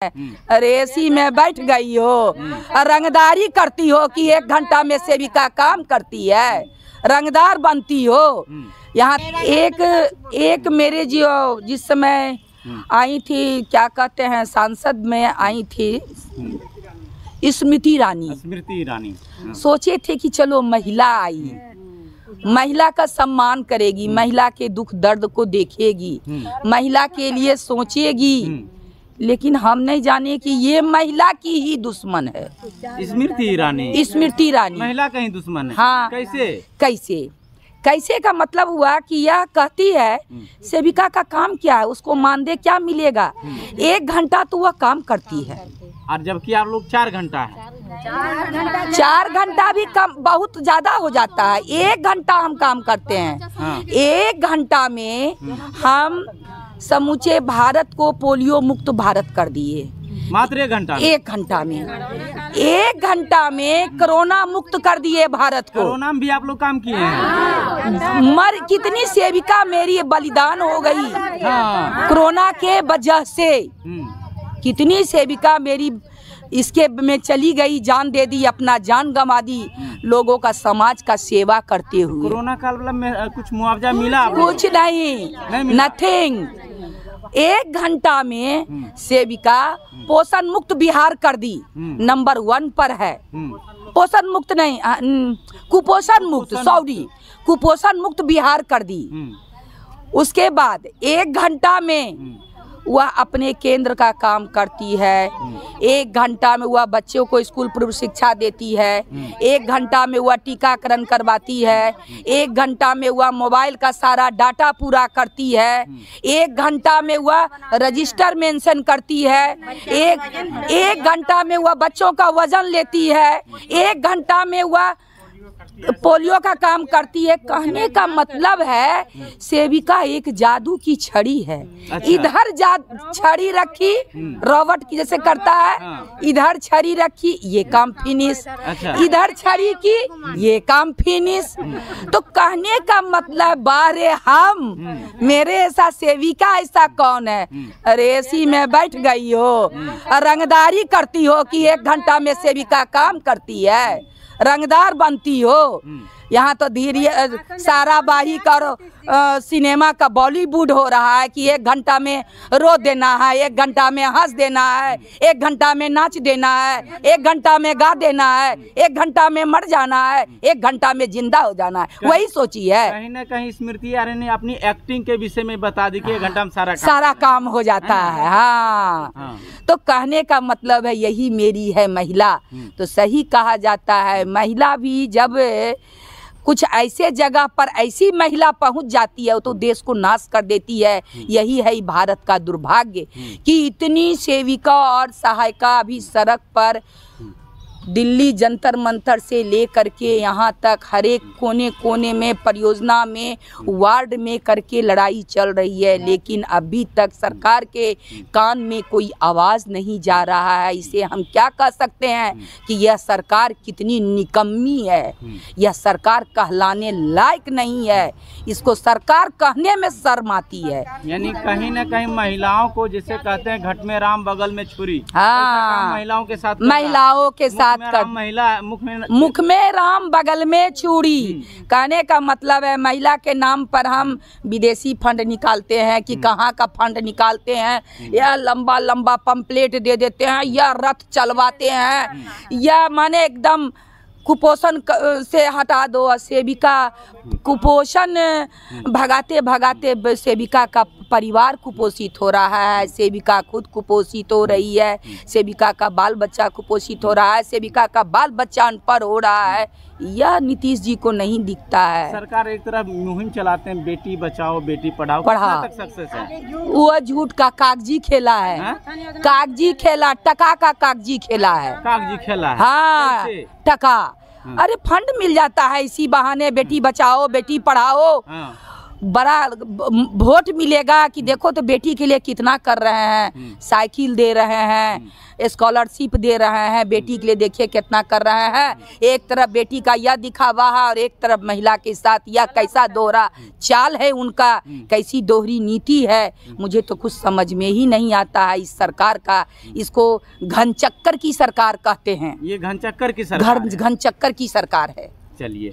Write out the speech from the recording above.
रेसी में बैठ गई हो और रंगदारी करती हो कि 1 घंटा में सेविका काम करती है, रंगदार बनती हो। यहाँ एक मेरे जो जिस समय आई थी, क्या कहते हैं, सांसद में आई थी स्मृति ईरानी। सोचे थे कि चलो महिला आई, महिला का सम्मान करेगी, महिला के दुख दर्द को देखेगी, महिला के लिए सोचेगी, लेकिन हम नहीं जाने कि ये महिला की ही दुश्मन है। स्मृति ईरानी महिला का ही दुश्मन है। हाँ, कैसे का मतलब हुआ कि यह कहती है सेविका का काम क्या है, उसको मानदेय क्या मिलेगा। 1 घंटा तो वह काम करती है, और जबकि आप लोग 4 घंटा है। 4 घंटा भी कम, बहुत ज्यादा हो जाता है। 1 घंटा हम काम करते हैं। हाँ। 1 घंटा में हम समूचे भारत को पोलियो मुक्त भारत कर दिए। मात्र 1 घंटा? 1 घंटा में 1 घंटा में कोरोना मुक्त कर दिए भारत को। कोरोना में भी आप लोग काम किए हैं। कितनी सेविका मेरी बलिदान हो गई। हाँ। कोरोना के वजह से कितनी सेविका मेरी इसके में चली गई, जान दे दी, अपना जान गंवा दी, लोगों का, समाज का सेवा करते हुए। कोरोना काल में कुछ मुआवजा मिला? कुछ नहीं, नथिंग। 1 घंटा में सेविका पोषण मुक्त बिहार कर दी, नंबर 1 पर है। पोषण मुक्त नहीं, कुपोषण मुक्त, कुपोषण मुक्त बिहार कर दी। उसके बाद 1 घंटा में वह अपने केंद्र का काम करती है। 1 घंटा में वह बच्चों को स्कूल पूर्व शिक्षा देती है। 1 घंटा में वह टीकाकरण करवाती है। 1 घंटा में वह मोबाइल का सारा डाटा पूरा करती है। 1 घंटा में वह रजिस्टर मेंशन करती है। एक घंटा में वह बच्चों का वजन लेती है। 1 घंटा में वह पोलियो का काम करती है। कहने का मतलब है सेविका एक जादू की छड़ी है। अच्छा। इधर छड़ी रखी, रोबोट की जैसे करता है। हाँ। इधर छड़ी रखी, ये काम फिनिश। अच्छा। इधर छड़ी की, ये काम फिनिश। तो कहने का मतलब बारे हम, मेरे ऐसा सेविका ऐसा कौन है। रेसी में बैठ गई हो और रंगदारी करती हो कि 1 घंटा में सेविका काम करती है, रंगदार बनती हो। यहाँ तो धीरे सारा बाही कर सिनेमा का बॉलीवुड हो रहा है कि 1 घंटा में रो देना है, 1 घंटा में हंस देना है, 1 घंटा में नाच देना है, 1 घंटा में गा देना है, 1 घंटा में मर जाना है, 1 घंटा में जिंदा हो जाना है। वही सोची है। कहीं ना कहीं स्मृति ईरानी ने अपनी एक्टिंग के विषय में बता दी कि 1 घंटा में सारा काम हो जाता है। हाँ। तो कहने का मतलब है यही मेरी है महिला। तो सही कहा जाता है, महिला भी जब कुछ ऐसे जगह पर ऐसी महिला पहुंच जाती है तो देश को नाश कर देती है। यही है भारत का दुर्भाग्य कि इतनी सेविका और सहायिका अभी सड़क पर दिल्ली जंतर मंतर से लेकर के यहाँ तक हर एक कोने कोने में, परियोजना में, वार्ड में करके लड़ाई चल रही है, लेकिन अभी तक सरकार के कान में कोई आवाज़ नहीं जा रहा है। इसे हम क्या कह सकते हैं कि यह सरकार कितनी निकम्मी है, यह सरकार कहलाने लायक नहीं है, इसको सरकार कहने में शर्म आती है। यानी कहीं ना कहीं महिलाओं को, जिसे कहते हैं घट में राम बगल में छुरी, हाँ, महिलाओं के साथ महिला मुख में राम बगल में चूड़ी। कहने का मतलब है महिला के नाम पर हम विदेशी फंड निकालते हैं कि कहाँ का फंड निकालते हैं, या लंबा लंबा पंपलेट दे देते हैं, या रथ चलवाते हैं, या माने एकदम कुपोषण से हटा दो। सेविका कुपोषण भगाते भगाते सेविका का परिवार कुपोषित हो रहा है, सेविका खुद कुपोषित हो रही है, सेविका का बाल बच्चा कुपोषित हो रहा है, सेविका का बाल बच्चा अनपढ़ हो रहा है। यह नीतीश जी को नहीं दिखता है। सरकार एक तरफ मुहिम चलाते हैं बेटी बचाओ बेटी पढ़ाओ, तक सक्सेस है? वो झूठ का कागजी खेला है। कागजी खेला, टका का कागजी खेला है। कागजी खेला है। हाँ, टका। अरे फंड मिल जाता है इसी बहाने, बेटी बचाओ बेटी पढ़ाओ। बड़ा वोट मिलेगा कि देखो तो बेटी के लिए कितना कर रहे हैं, साइकिल दे रहे हैं, स्कॉलरशिप दे रहे हैं, बेटी के लिए देखिए कितना कर रहे हैं। एक तरफ बेटी का यह दिखावा है और एक तरफ महिला के साथ यह कैसा दोहरा चाल है उनका, कैसी दोहरी नीति है, मुझे तो कुछ समझ में ही नहीं आता है इस सरकार का। इसको घनचक्कर की सरकार कहते हैं, ये घनचक्कर की सरकार है। घनचक्कर की सरकार है। चलिए।